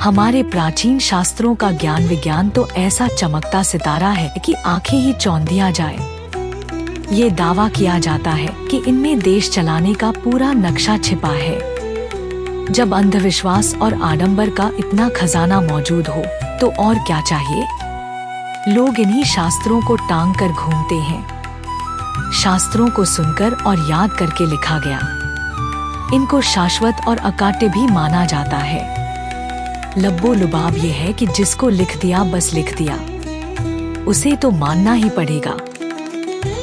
हमारे प्राचीन शास्त्रों का ज्ञान विज्ञान तो ऐसा चमकता सितारा है कि आंखें ही चौंधिया जाए। ये दावा किया जाता है कि इनमें देश चलाने का पूरा नक्शा छिपा है। जब अंधविश्वास और आडंबर का इतना खजाना मौजूद हो तो और क्या चाहिए। लोग इन्हीं शास्त्रों को टांग कर घूमते हैं। शास्त्रों को सुनकर और याद करके लिखा गया। इनको शाश्वत और अकाट्य भी माना जाता है। लब्बो लुबाब ये है कि जिसको लिख दिया बस लिख दिया, उसे तो मानना ही पड़ेगा।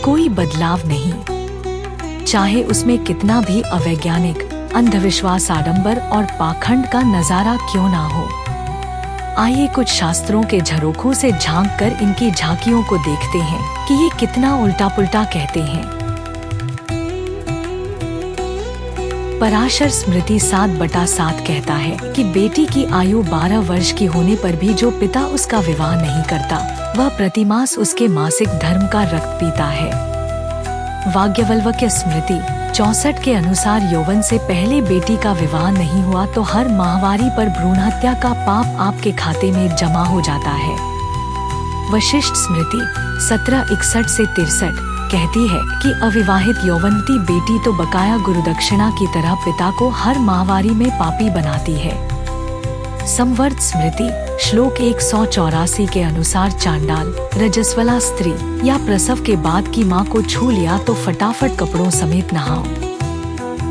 कोई बदलाव नहीं, चाहे उसमें कितना भी अवैज्ञानिक, अंधविश्वास, आडंबर और पाखंड का नजारा क्यों ना हो। आइए कुछ शास्त्रों के झरोखों से झांक कर इनकी झांकियों को देखते हैं कि ये कितना उल्टा पुल्टा कहते हैं। पराशर स्मृति 7/7 कहता है कि बेटी की आयु 12 वर्ष की होने पर भी जो पिता उसका विवाह नहीं करता, वह प्रतिमास उसके मासिक धर्म का रक्त पीता है। वाग्यवल्क्य स्मृति 64 के अनुसार यौवन से पहले बेटी का विवाह नहीं हुआ तो हर माहवारी पर भ्रूण हत्या का पाप आपके खाते में जमा हो जाता है। वशिष्ठ स्मृति 1761 से 63 कहती है कि अविवाहित यौवनवती बेटी तो बकाया गुरुदक्षिणा की तरह पिता को हर माहवारी में पापी बनाती है। संवर्त स्मृति श्लोक 184 के अनुसार चांडाल, रजस्वला स्त्री या प्रसव के बाद की मां को छू लिया तो फटाफट कपड़ों समेत नहाओ।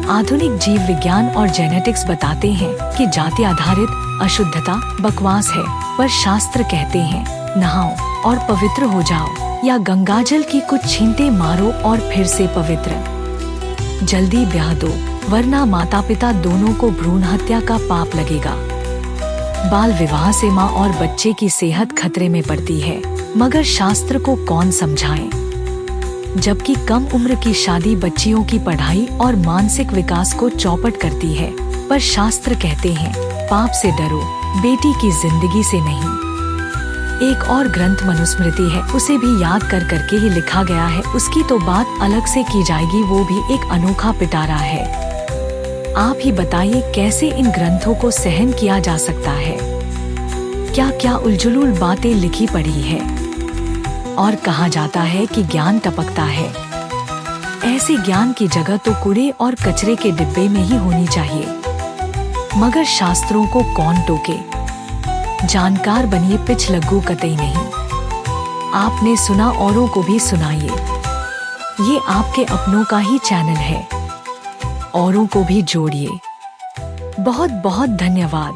आधुनिक जीव विज्ञान और जेनेटिक्स बताते हैं कि जाति आधारित अशुद्धता बकवास है, पर शास्त्र कहते हैं नहाओ और पवित्र हो जाओ, या गंगाजल की कुछ छींटे मारो और फिर से पवित्र। जल्दी ब्याह दो, वरना माता पिता दोनों को भ्रूण हत्या का पाप लगेगा। बाल विवाह से माँ और बच्चे की सेहत खतरे में पड़ती है, मगर शास्त्र को कौन समझाए। जबकि कम उम्र की शादी बच्चियों की पढ़ाई और मानसिक विकास को चौपट करती है, पर शास्त्र कहते हैं पाप से डरो, बेटी की जिंदगी से नहीं। एक और ग्रंथ मनुस्मृति है, उसे भी याद कर करके ही लिखा गया है। उसकी तो बात अलग से की जाएगी, वो भी एक अनोखा पिटारा है। आप ही बताइए कैसे इन ग्रंथों को सहन किया जा सकता है। क्या क्या उलझुल बातें लिखी पड़ी है। और कहा जाता है कि ज्ञान टपकता है। ऐसे ज्ञान की जगह तो कूड़े और कचरे के डिब्बे में ही होनी चाहिए। मगर शास्त्रों को कौन टोके। जानकार बनिए, पिछलग्गू कतई नहीं। आपने सुना, औरों को भी सुनाइए। ये आपके अपनों का ही चैनल है, औरों को भी जोड़िए। बहुत बहुत धन्यवाद।